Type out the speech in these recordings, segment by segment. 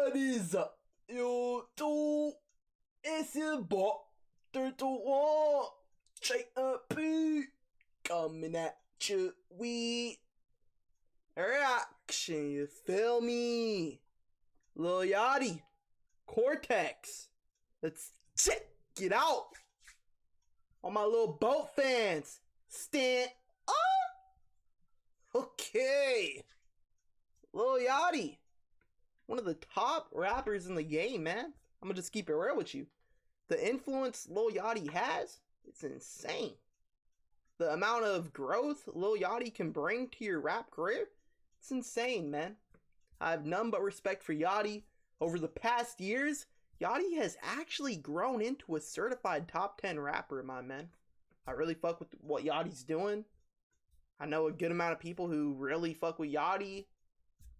What is up, YouTube? It's your boy, Turtle One, JP, coming at you with reaction, you feel me? Lil Yachty, Cortex, let's check it out. All my little boat fans, stand up. Okay, Lil Yachty, one of the top rappers in the game, man. I'm gonna just keep it real with you. The influence Lil Yachty has, it's insane. The amount of growth Lil Yachty can bring to your rap career, it's insane, man. I have none but respect for Yachty. Over the past years, Yachty has actually grown into a certified top 10 rapper, my man. I really fuck with what Yachty's doing. I know a good amount of people who really fuck with Yachty.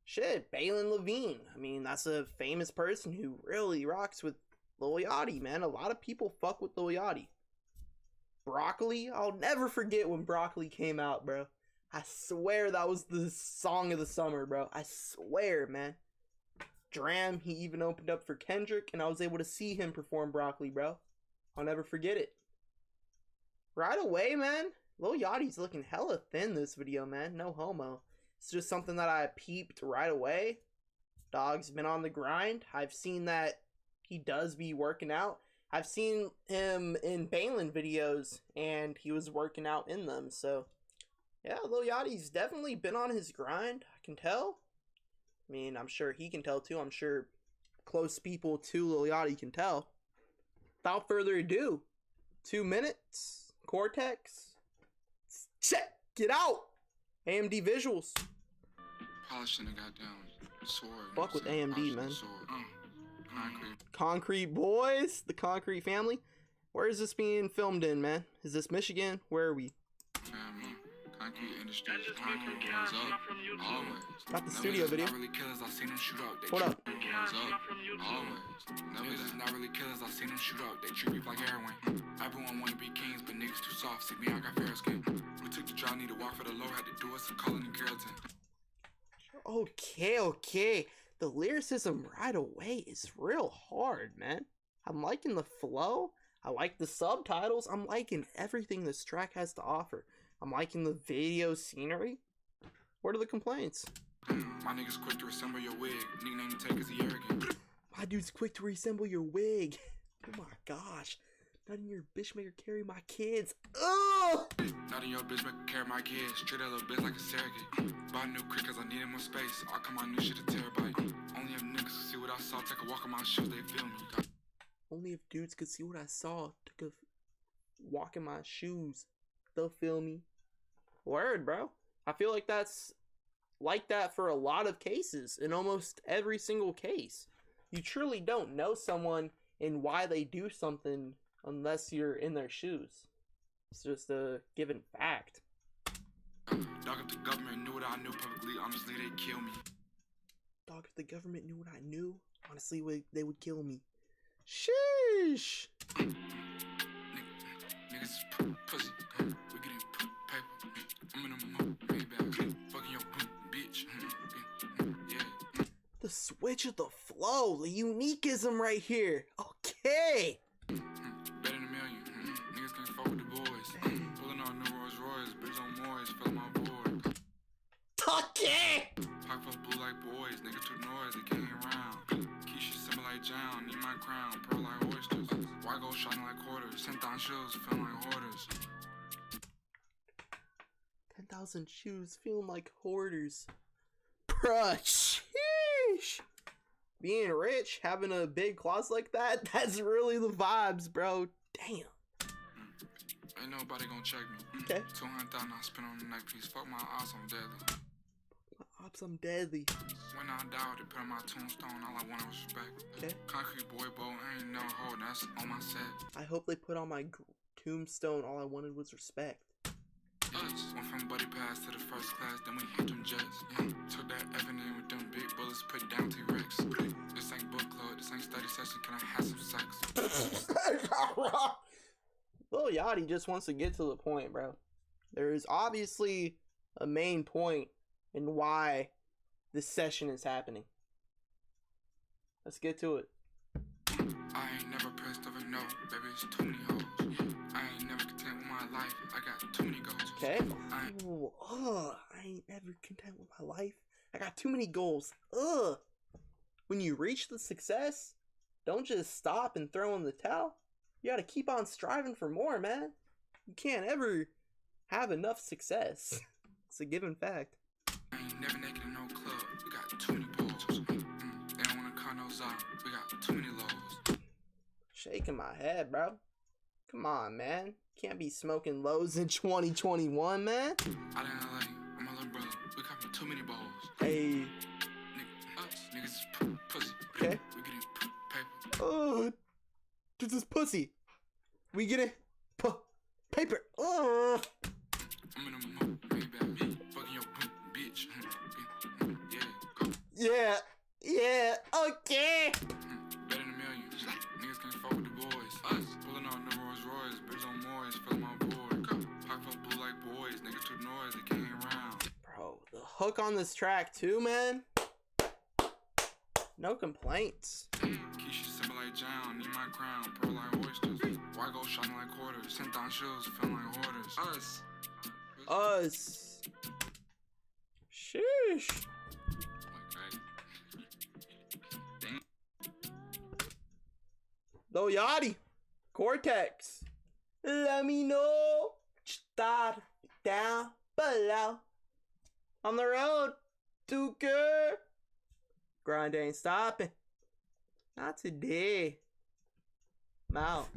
Shit, Balin Levine. I mean, that's a famous person who really rocks with Lil Yachty, man. A lot of people fuck with Lil Yachty. Broccoli, I'll never forget when Broccoli came out, bro. I swear that was the song of the summer, bro. I swear, man. Dram, he even opened up for Kendrick, and I was able to see him perform Broccoli, bro. I'll never forget it. Right away, man, Lil Yachty's looking hella thin this video, man. No homo. It's just something that I peeped right away. Dog's been on the grind. I've seen that he does be working out. I've seen him in Balin videos, and he was working out in them. So, yeah, Lil Yachty's definitely been on his grind. I can tell. I mean, I'm sure he can tell too. I'm sure close people to Lil Yachty can tell. Without further ado, 2 minutes, Cortex. Check it out. AMD visuals. Polishing the goddamn sword. Fuck with AMD, man. Concrete. Concrete boys, the Concrete family. Where is this being filmed in, man? Is this Michigan? Where are we? Family. Concrete industry. Concrete goes up. Always. Got the studio video. Not really killers, I seen them shoot up. They Hold up. Goes up. Always. Niggas not really killers, I seen them shoot up. They treat me like heroin. Everyone wanna be kings, but niggas too soft. See me, I got fair skin. We took the draw, need to walk for the low, had to do us some calling in Carrollton. Okay. The lyricism right away is real hard, man. I'm liking the flow. I like the subtitles. I'm liking everything this track has to offer. I'm liking the video scenery. What are the complaints? My niggas quick to resemble your wig. Nickname you take is he arrogant. My dude's quick to resemble your wig. Oh my gosh. Not in your bitch maker carry my kids. Ugh! Not in your bitch make carry my kids. Treat that little bitch like a surrogate. Buy a new crick cause I needed more space. I'll come my new shit a terabyte. Only if niggas can see what I saw. Take a walk on my shoes, they feel me. Only if dudes could see what I saw. Took a walk in my shoes. They'll feel me. Word, bro. I feel like that's like that for a lot of cases. In almost every single case. You truly don't know someone and why they do something unless you're in their shoes. It's just a given fact. Dog, if the government knew what I knew publicly, honestly, they'd kill me. Dog, if the government knew what I knew, honestly, they would kill me. Sheesh! Niggas is pussy. We getting paper. I'm in a Maybach. Fucking your bitch. Yeah. The switch of the flow, the uniqueism right here. Okay! Better than a million. Niggas can't fuck with the boys. Pulling on new Rolls Royce, bitch on Moyes, fill my void. Okay! Pipe up blue like boys, nigga too noisy, can't around. Keisha simmer like John, need my crown, pearl like oysters. White gold shining like quarters, 10,000 shoes, feeling like hoarders. 10,000 shoes, feeling like hoarders. Bruh, sheesh! Being rich, having a big closet like that, that's really the vibes, bro. Damn. Ain't nobody gonna check me. Okay. 200,000 I spent on the neck piece. Fuck my ass, I'm deadly. My ops, I'm deadly. When I died, they put on my tombstone. All I wanted was respect. Okay. Concrete boy, bow, ain't no hold. That's on my set. I hope they put on my tombstone. All I wanted was respect. Went from buddy pass to the first class, then we hit them jets. Took that Evan in with them big bullets, put down T-Rex. This ain't book club, this ain't study session. Can I have some sex? Lil Yachty just wants to get to the point, bro. There is obviously a main point in why this session is happening. Let's get to it. I ain't never pressed over no, baby, it's too many hoes. I ain't never content with my life, I got too many goals. Okay. Ooh, I ain't never content with my life. I got too many goals. Ugh. When you reach the success, don't just stop and throw in the towel. You gotta keep on striving for more, man. You can't ever have enough success. It's a given fact. I ain't never naked in no club, we got too many poles. They don't wanna cut no up, we got too many lows. Shaking my head, bro. Come on, man. Can't be smoking lows in 2021, man. I didn't LA, I'm my little brother, we got me too many balls. Hey. Niggas is pussy. Okay. We getting paper. Oh, this is pussy. We getting paper. Oh. I'm in a mood, baby. Fucking your bitch. Yeah, go. Yeah, okay. Better than millions. Niggas can't fuck with the boys. Us pulling on the Rolls Royce, bitch on Morris, filling my board. Go. Pop up blue like boys, niggas too noisy, they can't round. Bro, the hook on this track too, man. No complaints. Keisha simple like John, need my crown, pearl like oysters. Why go shining like quarters? Sent down shoes, feeling like hoarders. Us. Sheesh. Lil Yachty, Cortex. Let me know. Start down below. On the road to good. Grind ain't stopping. Not today. I'm out.